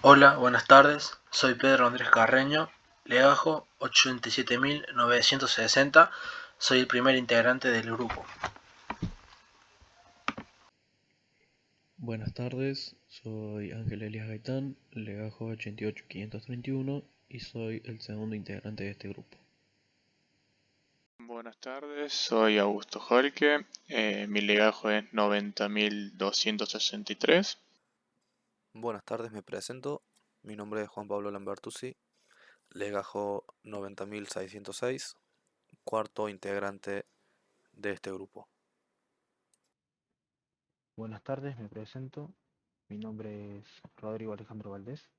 Hola, buenas tardes. Soy Pedro Andrés Carreño, Legajo 87960. Soy el primer integrante del grupo. Buenas tardes, soy Ángel Elias Gaitán, Legajo 88531 y soy el segundo integrante de este grupo. Buenas tardes, soy Augusto Jorge, mi legajo es 90.263. Buenas tardes, me presento. Mi nombre es Juan Pablo Lambertusi, legajo 90.606, cuarto integrante de este grupo. Buenas tardes, me presento. Mi nombre es Rodrigo Alejandro Valdés,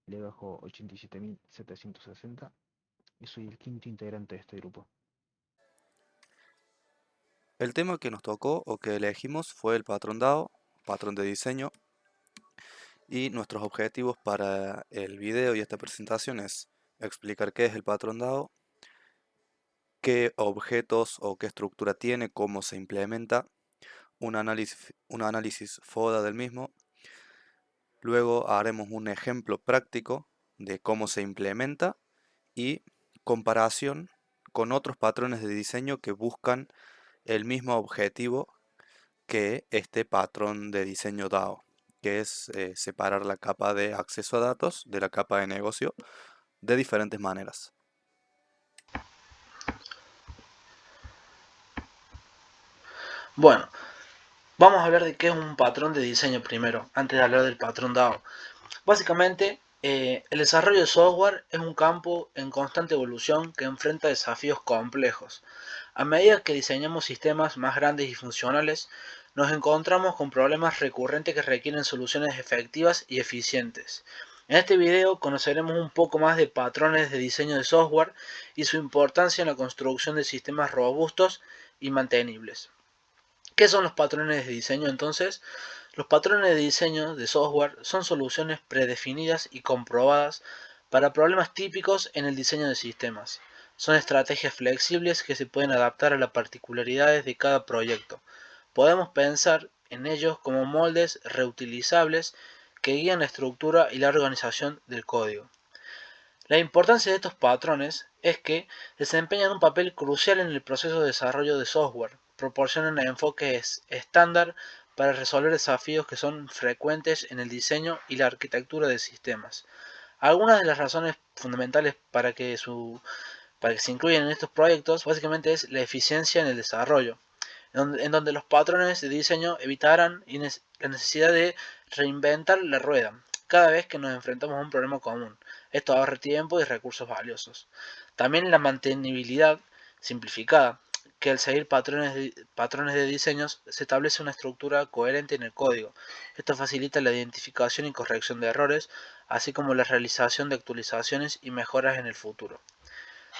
legajo 87.760 y soy el quinto integrante de este grupo. El tema que nos tocó o que elegimos fue el patrón DAO, patrón de diseño, y nuestros objetivos para el video y esta presentación es explicar qué es el patrón DAO, qué objetos o qué estructura tiene, cómo se implementa, un análisis FODA del mismo. Luego haremos un ejemplo práctico de cómo se implementa y comparación con otros patrones de diseño que buscan el mismo objetivo que este patrón de diseño DAO, que es separar la capa de acceso a datos de la capa de negocio de diferentes maneras. Bueno, vamos a hablar de qué es un patrón de diseño primero, antes de hablar del patrón DAO. Básicamente, el desarrollo de software es un campo en constante evolución que enfrenta desafíos complejos. A medida que diseñamos sistemas más grandes y funcionales, nos encontramos con problemas recurrentes que requieren soluciones efectivas y eficientes. En este video conoceremos un poco más de patrones de diseño de software y su importancia en la construcción de sistemas robustos y mantenibles. ¿Qué son los patrones de diseño entonces? Los patrones de diseño de software son soluciones predefinidas y comprobadas para problemas típicos en el diseño de sistemas. Son estrategias flexibles que se pueden adaptar a las particularidades de cada proyecto. Podemos pensar en ellos como moldes reutilizables que guían la estructura y la organización del código. La importancia de estos patrones es que desempeñan un papel crucial en el proceso de desarrollo de software, proporcionan enfoques estándar para resolver desafíos que son frecuentes en el diseño y la arquitectura de sistemas. Algunas de las razones fundamentales para que se incluyan en estos proyectos básicamente es la eficiencia en el desarrollo, en donde los patrones de diseño evitarán la necesidad de reinventar la rueda cada vez que nos enfrentamos a un problema común. Esto ahorra tiempo y recursos valiosos. También la mantenibilidad simplificada, que al seguir patrones de diseños se establece una estructura coherente en el código. Esto facilita la identificación y corrección de errores, así como la realización de actualizaciones y mejoras en el futuro.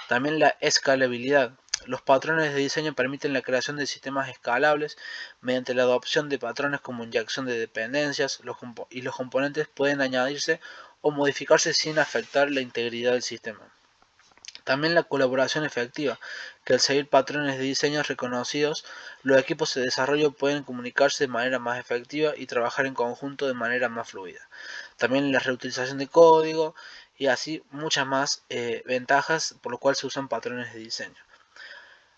También la escalabilidad. Los patrones de diseño permiten la creación de sistemas escalables mediante la adopción de patrones como inyección de dependencias y los componentes pueden añadirse o modificarse sin afectar la integridad del sistema. También la colaboración efectiva, que al seguir patrones de diseño reconocidos, los equipos de desarrollo pueden comunicarse de manera más efectiva y trabajar en conjunto de manera más fluida. También la reutilización de código y así muchas más ventajas por lo cual se usan patrones de diseño.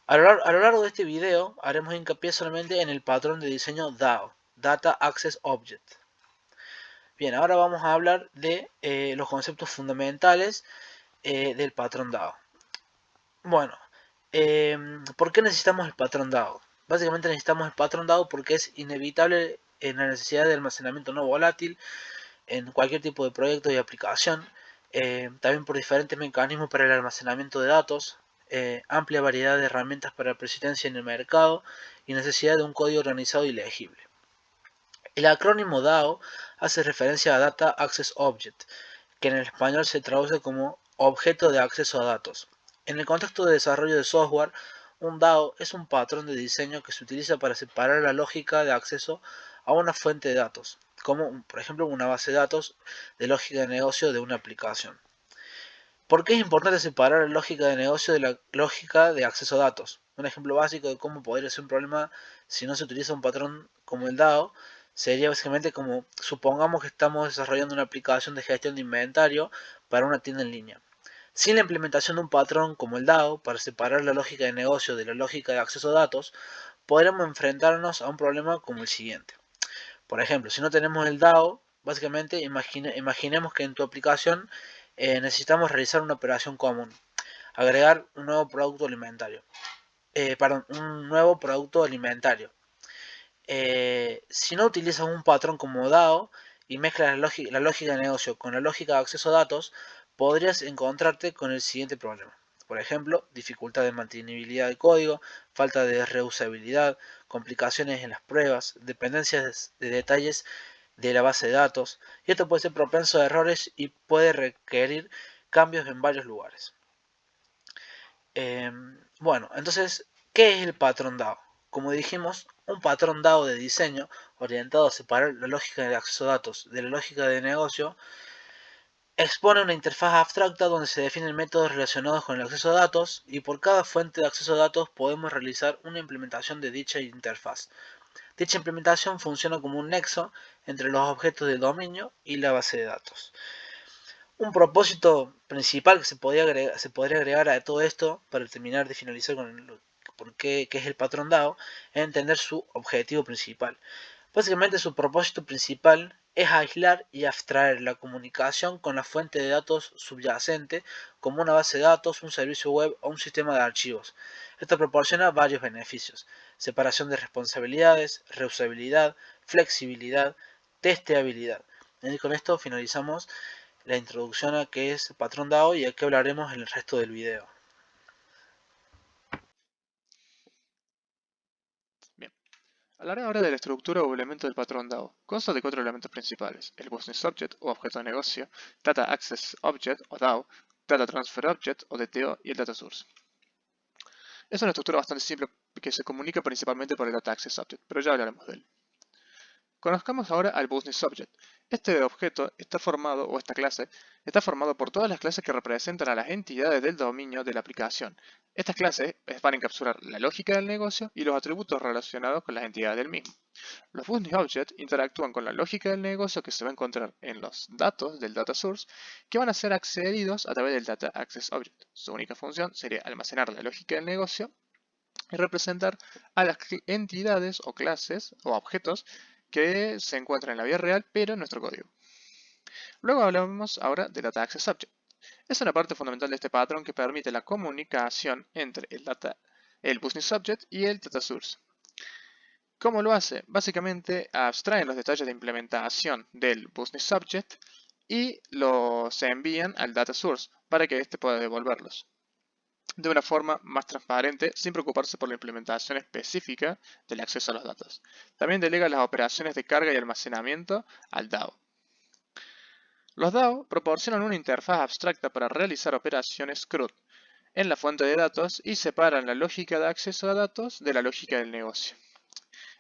A lo largo de este video haremos hincapié solamente en el patrón de diseño DAO, Data Access Object. Bien, ahora vamos a hablar de los conceptos fundamentales del patrón DAO. Bueno, ¿por qué necesitamos el patrón DAO? Básicamente necesitamos el patrón DAO porque es inevitable en la necesidad de almacenamiento no volátil en cualquier tipo de proyecto y aplicación, también por diferentes mecanismos para el almacenamiento de datos, amplia variedad de herramientas para presencia en el mercado y necesidad de un código organizado y legible. El acrónimo DAO hace referencia a Data Access Object, que en el español se traduce como objeto de acceso a datos. En el contexto de desarrollo de software, un DAO es un patrón de diseño que se utiliza para separar la lógica de acceso a una fuente de datos, como por ejemplo una base de datos de lógica de negocio de una aplicación. ¿Por qué es importante separar la lógica de negocio de la lógica de acceso a datos? Un ejemplo básico de cómo podría ser un problema si no se utiliza un patrón como el DAO sería básicamente como, supongamos que estamos desarrollando una aplicación de gestión de inventario para una tienda en línea. Sin la implementación de un patrón como el DAO, para separar la lógica de negocio de la lógica de acceso a datos, podremos enfrentarnos a un problema como el siguiente. Por ejemplo, si no tenemos el DAO, básicamente imaginemos que en tu aplicación necesitamos realizar una operación común, agregar un nuevo producto alimentario. Un nuevo producto alimentario. Si no utilizas un patrón como DAO y mezclas la lógica de negocio con la lógica de acceso a datos, podrías encontrarte con el siguiente problema. Por ejemplo, dificultad de mantenibilidad del código, falta de reusabilidad, complicaciones en las pruebas, dependencias de detalles de la base de datos, y esto puede ser propenso a errores y puede requerir cambios en varios lugares. Bueno, entonces, ¿qué es el patrón DAO? Como dijimos, un patrón DAO de diseño orientado a separar la lógica de acceso a datos de la lógica de negocio expone una interfaz abstracta donde se definen métodos relacionados con el acceso a datos y por cada fuente de acceso a datos podemos realizar una implementación de dicha interfaz. Dicha implementación funciona como un nexo entre los objetos del dominio y la base de datos. Un propósito principal que se podría agregar a todo esto, para terminar de finalizar con qué es el patrón DAO, es entender su objetivo principal. Básicamente su propósito principal es aislar y abstraer la comunicación con la fuente de datos subyacente, como una base de datos, un servicio web o un sistema de archivos. Esto proporciona varios beneficios: separación de responsabilidades, reusabilidad, flexibilidad, testeabilidad. Y con esto finalizamos la introducción a qué es el patrón DAO y a qué hablaremos en el resto del video. Bien. Hablaré ahora de la estructura o elemento del patrón DAO. Consta de 4 elementos principales: el Business Object o objeto de negocio, Data Access Object o DAO, Data Transfer Object o DTO y el Data Source. Es una estructura bastante simple que se comunica principalmente por el Data Access Object, pero ya hablaremos de él. Conozcamos ahora al Business Object. Este objeto está formado, o esta clase, está formado por todas las clases que representan a las entidades del dominio de la aplicación. Estas clases van a encapsular la lógica del negocio y los atributos relacionados con las entidades del mismo. Los Business Objects interactúan con la lógica del negocio que se va a encontrar en los datos del Data Source, que van a ser accedidos a través del Data Access Object. Su única función sería almacenar la lógica del negocio y representar a las entidades o clases o objetos que se encuentran en la vida real, pero en nuestro código. Luego hablamos ahora del Data Access Object. Es una parte fundamental de este patrón que permite la comunicación entre el Business Object y el Data Source. ¿Cómo lo hace? Básicamente abstraen los detalles de implementación del Business Object y los envían al Data Source para que éste pueda devolverlos de una forma más transparente, sin preocuparse por la implementación específica del acceso a los datos. También delega las operaciones de carga y almacenamiento al DAO. Los DAO proporcionan una interfaz abstracta para realizar operaciones CRUD en la fuente de datos y separan la lógica de acceso a datos de la lógica del negocio.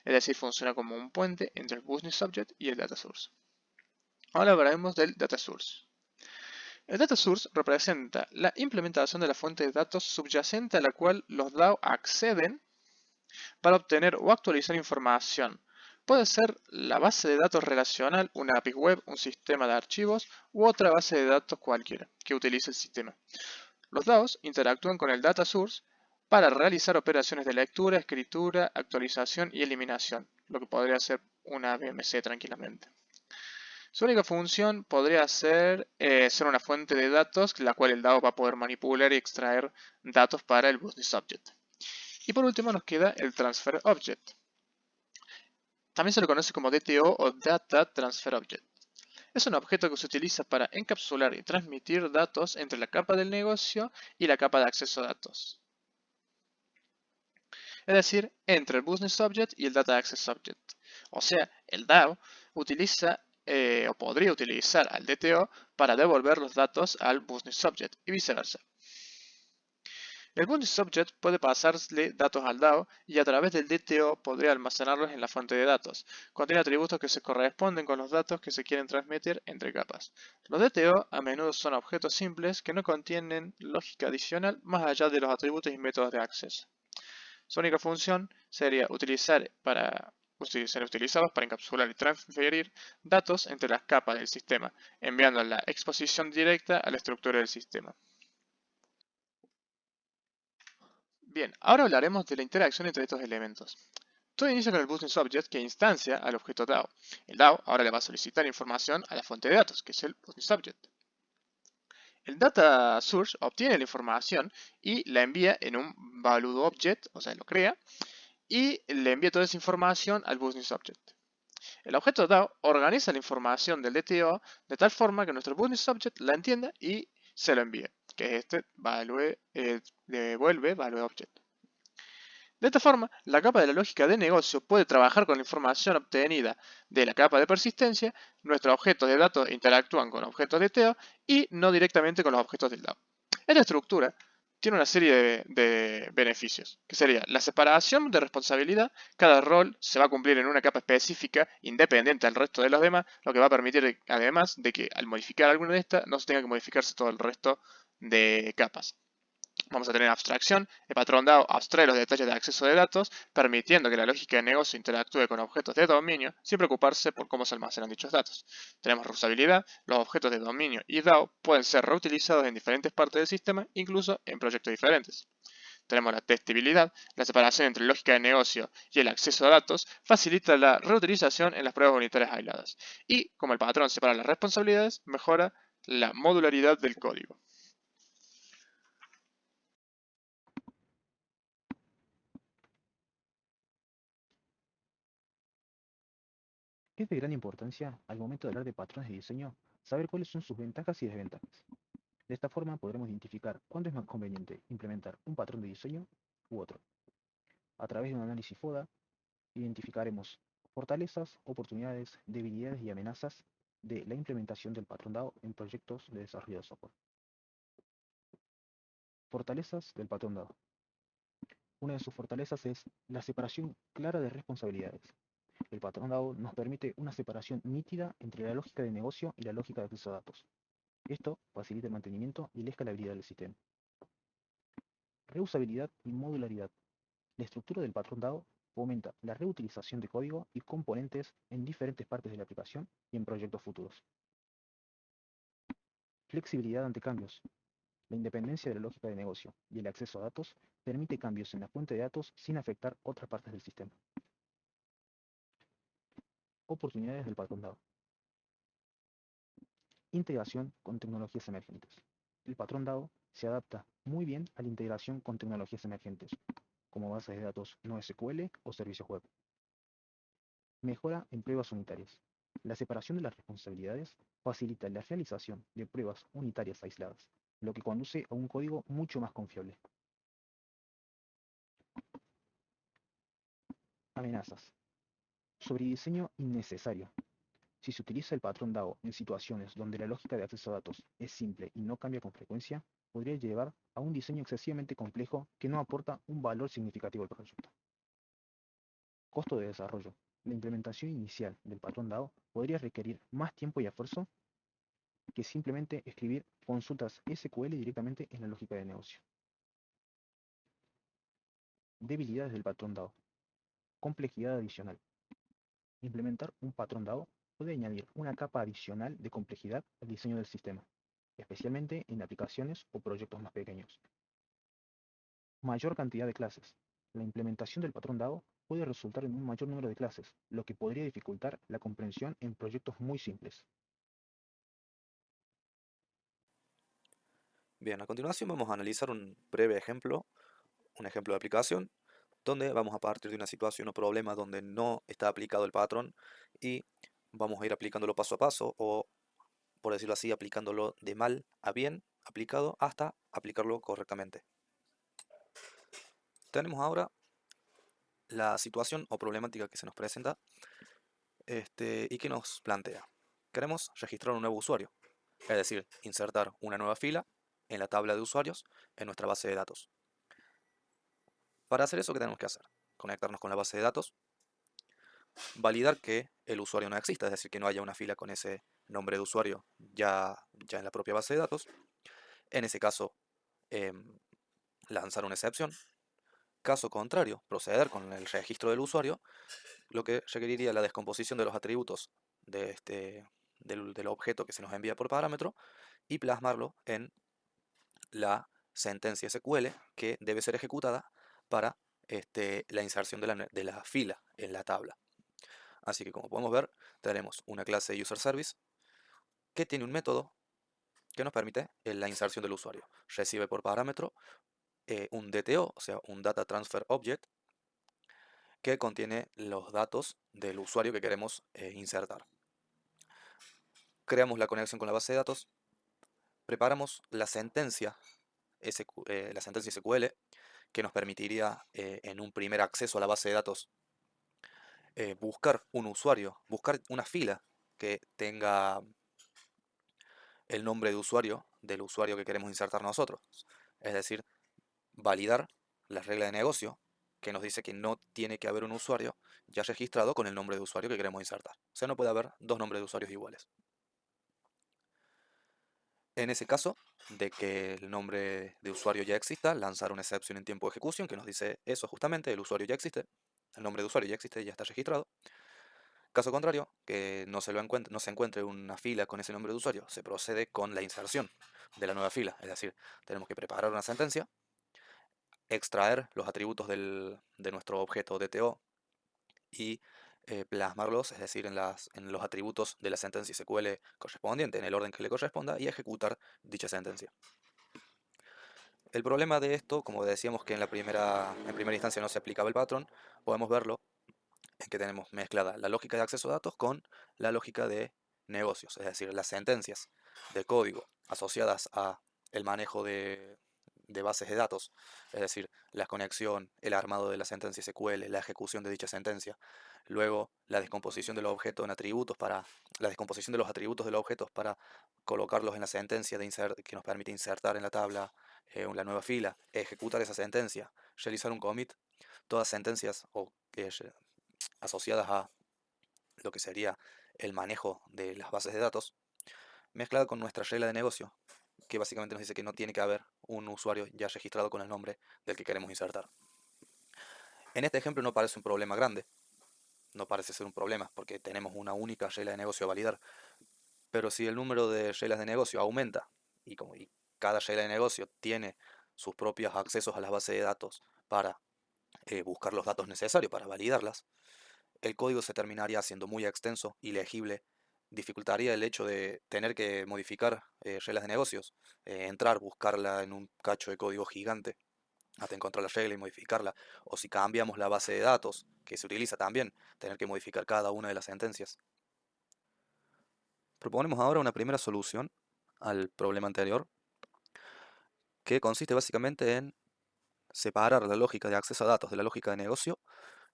Es decir, funciona como un puente entre el Business Object y el Data Source. Ahora hablaremos del Data Source. El Data Source representa la implementación de la fuente de datos subyacente a la cual los DAO acceden para obtener o actualizar información. Puede ser la base de datos relacional, una API web, un sistema de archivos u otra base de datos cualquiera que utilice el sistema. Los DAOs interactúan con el Data Source para realizar operaciones de lectura, escritura, actualización y eliminación, lo que podría ser una BMC tranquilamente. Su única función podría ser una fuente de datos, la cual el DAO va a poder manipular y extraer datos para el Business Object. Y por último nos queda el Transfer Object. También se lo conoce como DTO o Data Transfer Object. Es un objeto que se utiliza para encapsular y transmitir datos entre la capa del negocio y la capa de acceso a datos. Es decir, entre el Business Object y el Data Access Object. O sea, el DAO utiliza o podría utilizar al DTO para devolver los datos al Business Object y viceversa. El Business Object puede pasarle datos al DAO y a través del DTO podría almacenarlos en la fuente de datos. Contiene atributos que se corresponden con los datos que se quieren transmitir entre capas. Los DTO a menudo son objetos simples que no contienen lógica adicional más allá de los atributos y métodos de acceso. Su única función sería utilizar para ser utilizados para encapsular y transferir datos entre las capas del sistema, enviando la exposición directa a la estructura del sistema. Bien, ahora hablaremos de la interacción entre estos elementos. Todo inicia con el Business Object que instancia al objeto DAO. El DAO ahora le va a solicitar información a la fuente de datos, que es el Business Object. El Data Source obtiene la información y la envía en un Value Object, o sea, lo crea, y le envía toda esa información al Business Object. El objeto DAO organiza la información del DTO de tal forma que nuestro Business Object la entienda y se lo envíe, que es este devuelve Value Object. De esta forma, la capa de la lógica de negocio puede trabajar con la información obtenida de la capa de persistencia, nuestros objetos de datos interactúan con objetos de TEO y no directamente con los objetos del DAO. Esta estructura tiene una serie de beneficios, que sería la separación de responsabilidad, cada rol se va a cumplir en una capa específica independiente del resto de los demás, lo que va a permitir además de que al modificar alguna de estas no se tenga que modificarse todo el resto de capas. Vamos a tener abstracción. El patrón DAO abstrae los detalles de acceso de datos, permitiendo que la lógica de negocio interactúe con objetos de dominio sin preocuparse por cómo se almacenan dichos datos. Tenemos reusabilidad. Los objetos de dominio y DAO pueden ser reutilizados en diferentes partes del sistema, incluso en proyectos diferentes. Tenemos la testibilidad. La separación entre lógica de negocio y el acceso a datos facilita la reutilización en las pruebas unitarias aisladas. Y, como el patrón separa las responsabilidades, mejora la modularidad del código. Es de gran importancia, al momento de hablar de patrones de diseño, saber cuáles son sus ventajas y desventajas. De esta forma podremos identificar cuándo es más conveniente implementar un patrón de diseño u otro. A través de un análisis FODA, identificaremos fortalezas, oportunidades, debilidades y amenazas de la implementación del patrón DAO en proyectos de desarrollo de software. Fortalezas del patrón DAO. Una de sus fortalezas es la separación clara de responsabilidades. El patrón DAO nos permite una separación nítida entre la lógica de negocio y la lógica de acceso a datos. Esto facilita el mantenimiento y la escalabilidad del sistema. Reusabilidad y modularidad. La estructura del patrón DAO fomenta la reutilización de código y componentes en diferentes partes de la aplicación y en proyectos futuros. Flexibilidad ante cambios. La independencia de la lógica de negocio y el acceso a datos permite cambios en la fuente de datos sin afectar otras partes del sistema. Oportunidades del patrón DAO. Integración con tecnologías emergentes. El patrón DAO se adapta muy bien a la integración con tecnologías emergentes, como bases de datos NoSQL o servicios web. Mejora en pruebas unitarias. La separación de las responsabilidades facilita la realización de pruebas unitarias aisladas, lo que conduce a un código mucho más confiable. Amenazas. Sobrediseño innecesario. Si se utiliza el patrón DAO en situaciones donde la lógica de acceso a datos es simple y no cambia con frecuencia, podría llevar a un diseño excesivamente complejo que no aporta un valor significativo al proyecto. Costo de desarrollo. La implementación inicial del patrón DAO podría requerir más tiempo y esfuerzo que simplemente escribir consultas SQL directamente en la lógica de negocio. Debilidades del patrón DAO. Complejidad adicional. Implementar un patrón DAO puede añadir una capa adicional de complejidad al diseño del sistema, especialmente en aplicaciones o proyectos más pequeños. Mayor cantidad de clases. La implementación del patrón DAO puede resultar en un mayor número de clases, lo que podría dificultar la comprensión en proyectos muy simples. Bien, a continuación vamos a analizar un breve ejemplo, un ejemplo de aplicación, donde vamos a partir de una situación o problema donde no está aplicado el patrón y vamos a ir aplicándolo paso a paso o, por decirlo así, aplicándolo de mal a bien aplicado hasta aplicarlo correctamente. Tenemos ahora la situación o problemática que se nos presenta y que nos plantea. Queremos registrar un nuevo usuario, es decir, insertar una nueva fila en la tabla de usuarios en nuestra base de datos. Para hacer eso, ¿qué tenemos que hacer? Conectarnos con la base de datos, validar que el usuario no exista, es decir, que no haya una fila con ese nombre de usuario ya en la propia base de datos. En ese caso, lanzar una excepción. Caso contrario, proceder con el registro del usuario lo que requeriría la descomposición de los atributos del objeto que se nos envía por parámetro y plasmarlo en la sentencia SQL que debe ser ejecutada para la inserción de la fila en la tabla. Así que como podemos ver, tenemos una clase UserService que tiene un método que nos permite la inserción del usuario. Recibe por parámetro un DTO, o sea, un Data Transfer Object, que contiene los datos del usuario que queremos insertar. Creamos la conexión con la base de datos, preparamos la sentencia SQL, que nos permitiría en un primer acceso a la base de datos buscar un usuario, buscar una fila que tenga el nombre de usuario del usuario que queremos insertar nosotros. Es decir, validar la regla de negocio que nos dice que no tiene que haber un usuario ya registrado con el nombre de usuario que queremos insertar. O sea, no puede haber dos nombres de usuarios iguales. En ese caso, de que el nombre de usuario ya exista, lanzar una excepción en tiempo de ejecución que nos dice eso justamente, el usuario ya existe, el nombre de usuario ya existe, ya está registrado. Caso contrario, que no se encuentre una fila con ese nombre de usuario, se procede con la inserción de la nueva fila. Es decir, tenemos que preparar una sentencia, extraer los atributos de nuestro objeto DTO y plasmarlos, es decir, en los atributos de la sentencia SQL correspondiente, en el orden que le corresponda, y ejecutar dicha sentencia. El problema de esto, como decíamos que en primera instancia no se aplicaba el patrón, podemos verlo en que tenemos mezclada la lógica de acceso a datos con la lógica de negocios, es decir, las sentencias de código asociadas a el manejo de bases de datos, es decir, la conexión, el armado de la sentencia SQL, la ejecución de dicha sentencia, luego la descomposición de los objetos en atributos la descomposición de los atributos de los objetos para colocarlos en la sentencia que nos permite insertar en la tabla la nueva fila, ejecutar esa sentencia, realizar un commit, todas sentencias asociadas a lo que sería el manejo de las bases de datos, mezclada con nuestra regla de negocio, que básicamente nos dice que no tiene que haber un usuario ya registrado con el nombre del que queremos insertar. En este ejemplo no parece un problema grande, no parece ser un problema, porque tenemos una única regla de negocio a validar, pero si el número de reglas de negocio aumenta, y cada regla de negocio tiene sus propios accesos a las bases de datos para buscar los datos necesarios para validarlas, el código se terminaría haciendo muy extenso y legible, dificultaría el hecho de tener que modificar reglas de negocios, entrar, buscarla en un cacho de código gigante hasta encontrar la regla y modificarla, o si cambiamos la base de datos que se utiliza también, tener que modificar cada una de las sentencias. Proponemos ahora una primera solución al problema anterior, que consiste básicamente en separar la lógica de acceso a datos de la lógica de negocio,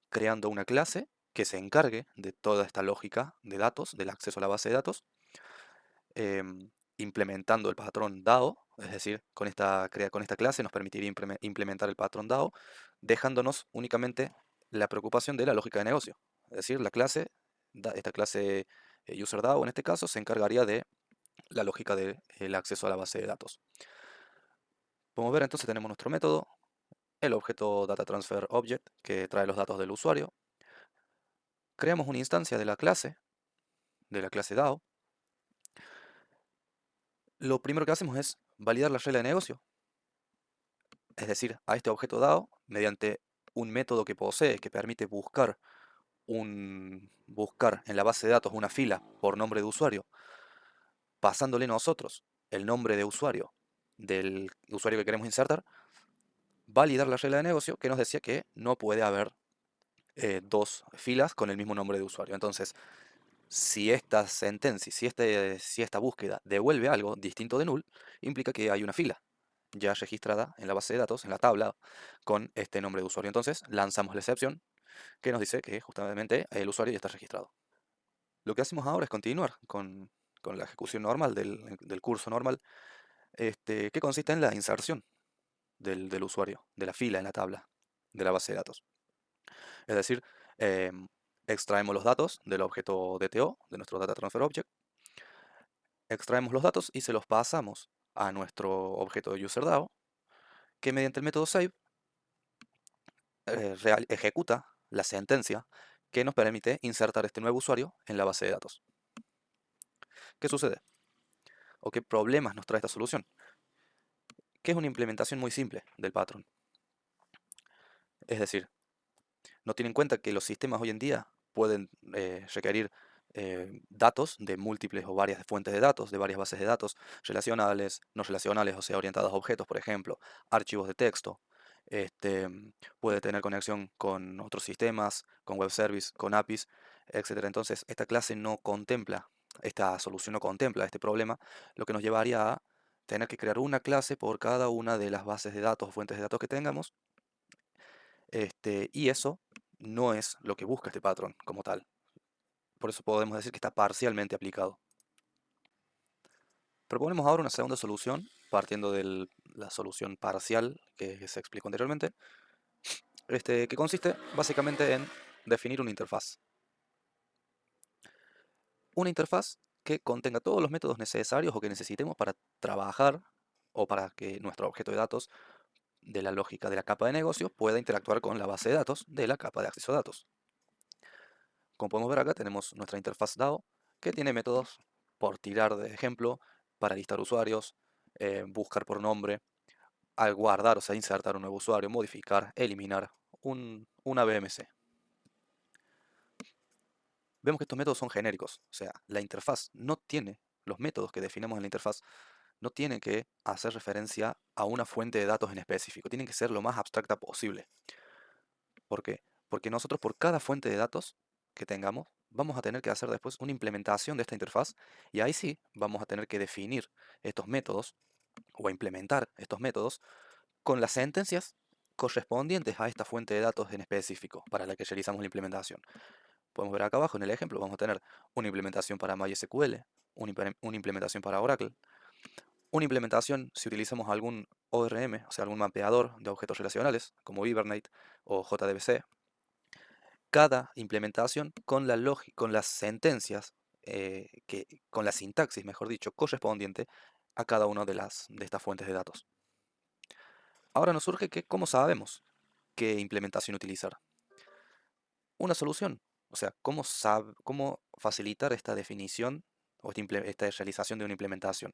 creando una clase que se encargue de toda esta lógica de datos, del acceso a la base de datos, implementando el patrón DAO, es decir, con esta clase nos permitiría implementar el patrón DAO, dejándonos únicamente la preocupación de la lógica de negocio. Es decir, esta clase UserDAO en este caso se encargaría de la lógica del acceso a la base de datos. Podemos ver entonces tenemos nuestro método, el objeto DataTransferObject que trae los datos del usuario. Creamos una instancia de la clase DAO. Lo primero que hacemos es validar la regla de negocio. Es decir, a este objeto DAO, mediante un método que posee, que permite buscar en la base de datos una fila por nombre de usuario, pasándole nosotros el nombre de usuario del usuario que queremos insertar, validar la regla de negocio que nos decía que no puede haber dos filas con el mismo nombre de usuario. Entonces, si esta sentencia, si esta búsqueda devuelve algo distinto de null, implica que hay una fila ya registrada en la base de datos, en la tabla, con este nombre de usuario. Entonces, lanzamos la excepción que nos dice que justamente el usuario ya está registrado. Lo que hacemos ahora es continuar con la ejecución normal del curso normal, que consiste en la inserción del usuario, de la fila en la tabla de la base de datos. Es decir, extraemos los datos del objeto DTO, de nuestro Data Transfer Object, extraemos los datos y se los pasamos a nuestro objeto UserDAO, que mediante el método save ejecuta la sentencia que nos permite insertar este nuevo usuario en la base de datos. ¿Qué sucede? ¿O qué problemas nos trae esta solución? Que es una implementación muy simple del patrón. Es decir, no tiene en cuenta que los sistemas hoy en día pueden requerir datos de múltiples o varias fuentes de datos, de varias bases de datos, relacionales, no relacionales, o sea, orientadas a objetos, por ejemplo, archivos de texto. Puede tener conexión con otros sistemas, con web service, con APIs, etc. Entonces, esta clase no contempla, esta solución no contempla este problema, lo que nos llevaría a tener que crear una clase por cada una de las bases de datos o fuentes de datos que tengamos. Y eso no es lo que busca este patrón como tal. Por eso podemos decir que está parcialmente aplicado. Proponemos ahora una segunda solución, partiendo de la solución parcial que se explicó anteriormente, que consiste básicamente en definir una interfaz. Una interfaz que contenga todos los métodos necesarios o que necesitemos para trabajar o para que nuestro objeto de datos de la lógica de la capa de negocio pueda interactuar con la base de datos de la capa de acceso a datos. Como podemos ver acá tenemos nuestra interfaz DAO que tiene métodos, por tirar de ejemplo, para listar usuarios, buscar por nombre, al guardar, o sea, insertar un nuevo usuario, modificar, eliminar una BMC. Vemos que estos métodos son genéricos, o sea, la interfaz no tiene, los métodos que definimos en la interfaz no tienen que hacer referencia a una fuente de datos en específico, tienen que ser lo más abstracta posible. ¿Por qué? Porque nosotros por cada fuente de datos que tengamos, vamos a tener que hacer después una implementación de esta interfaz y ahí sí vamos a tener que definir estos métodos o a implementar estos métodos con las sentencias correspondientes a esta fuente de datos en específico para la que realizamos la implementación. Podemos ver acá abajo en el ejemplo, vamos a tener una implementación para MySQL, una implementación para Oracle, una implementación si utilizamos algún ORM, o sea, algún mapeador de objetos relacionales, como Hibernate o JDBC. Cada implementación con con las sentencias, con la sintaxis, mejor dicho, correspondiente a cada una de estas fuentes de datos. Ahora nos surge que, ¿cómo sabemos qué implementación utilizar? Una solución, o sea, cómo facilitar esta definición o esta realización de una implementación.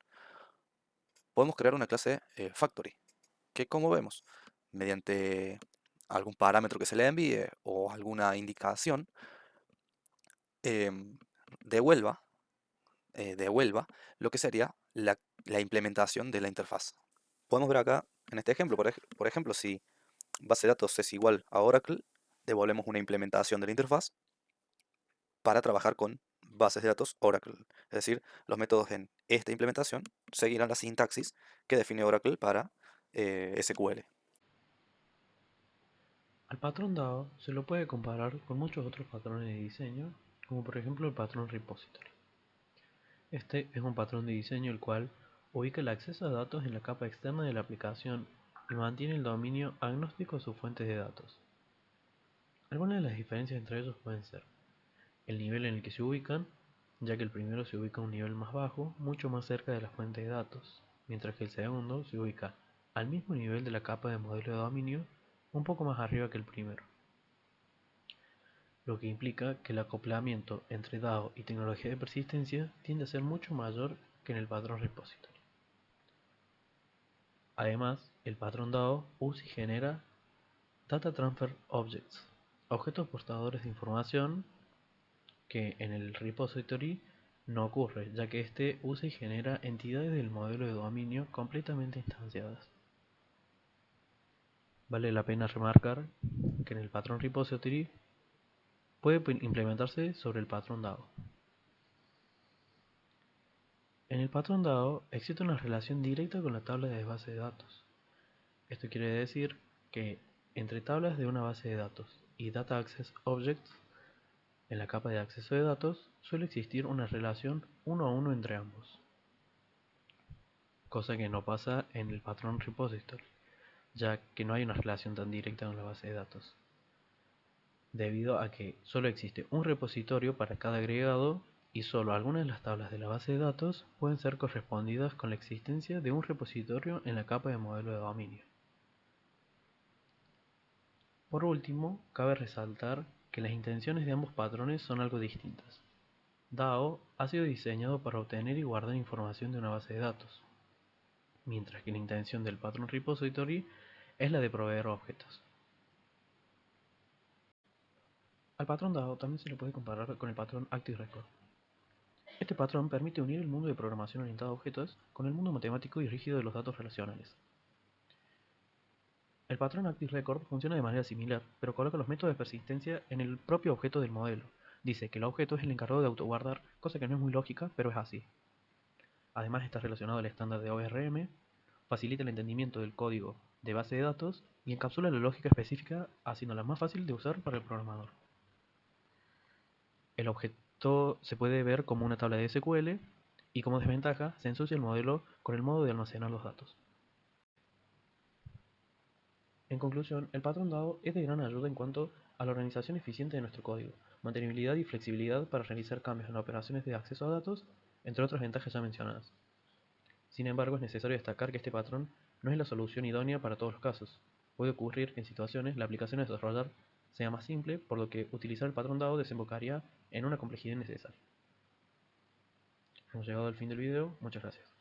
Podemos crear una clase factory, que como vemos, mediante algún parámetro que se le envíe o alguna indicación, em, devuelva, devuelva lo que sería la implementación de la interfaz. Podemos ver acá en este ejemplo, por ejemplo, si base de datos es igual a Oracle, devolvemos una implementación de la interfaz para trabajar con bases de datos Oracle. Es decir, los métodos en esta implementación seguirán la sintaxis que define Oracle para SQL. Al patrón DAO se lo puede comparar con muchos otros patrones de diseño, como por ejemplo el patrón repository. Este es un patrón de diseño el cual ubica el acceso a datos en la capa externa de la aplicación y mantiene el dominio agnóstico a sus fuentes de datos. Algunas de las diferencias entre ellos pueden ser el nivel en el que se ubican, ya que el primero se ubica a un nivel más bajo, mucho más cerca de la fuente de datos, mientras que el segundo se ubica al mismo nivel de la capa de modelo de dominio, un poco más arriba que el primero, lo que implica que el acoplamiento entre DAO y tecnología de persistencia tiende a ser mucho mayor que en el patrón repository. Además, el patrón DAO usa y genera Data Transfer Objects, objetos portadores de información que en el repository no ocurre, ya que este usa y genera entidades del modelo de dominio completamente instanciadas. Vale la pena remarcar que en el patrón repository puede implementarse sobre el patrón DAO. En el patrón DAO existe una relación directa con la tabla de base de datos. Esto quiere decir que entre tablas de una base de datos y Data Access Objects en la capa de acceso de datos suele existir una relación uno a uno entre ambos, cosa que no pasa en el patrón repository, ya que no hay una relación tan directa con la base de datos, debido a que solo existe un repositorio para cada agregado y solo algunas de las tablas de la base de datos pueden ser correspondidas con la existencia de un repositorio en la capa de modelo de dominio. Por último, cabe resaltar que las intenciones de ambos patrones son algo distintas. DAO ha sido diseñado para obtener y guardar información de una base de datos, mientras que la intención del patrón repository es la de proveer objetos. Al patrón DAO también se le puede comparar con el patrón ActiveRecord. Este patrón permite unir el mundo de programación orientada a objetos con el mundo matemático y rígido de los datos relacionales. El patrón ActiveRecord funciona de manera similar, pero coloca los métodos de persistencia en el propio objeto del modelo. Dice que el objeto es el encargado de autoguardar, cosa que no es muy lógica, pero es así. Además está relacionado al estándar de ORM, facilita el entendimiento del código de base de datos y encapsula la lógica específica, haciéndola más fácil de usar para el programador. El objeto se puede ver como una tabla de SQL y como desventaja se ensucia el modelo con el modo de almacenar los datos. En conclusión, el patrón DAO es de gran ayuda en cuanto a la organización eficiente de nuestro código, mantenibilidad y flexibilidad para realizar cambios en las operaciones de acceso a datos, entre otras ventajas ya mencionadas. Sin embargo, es necesario destacar que este patrón no es la solución idónea para todos los casos. Puede ocurrir que en situaciones la aplicación a desarrollar sea más simple, por lo que utilizar el patrón DAO desembocaría en una complejidad innecesaria. Hemos llegado al fin del video, muchas gracias.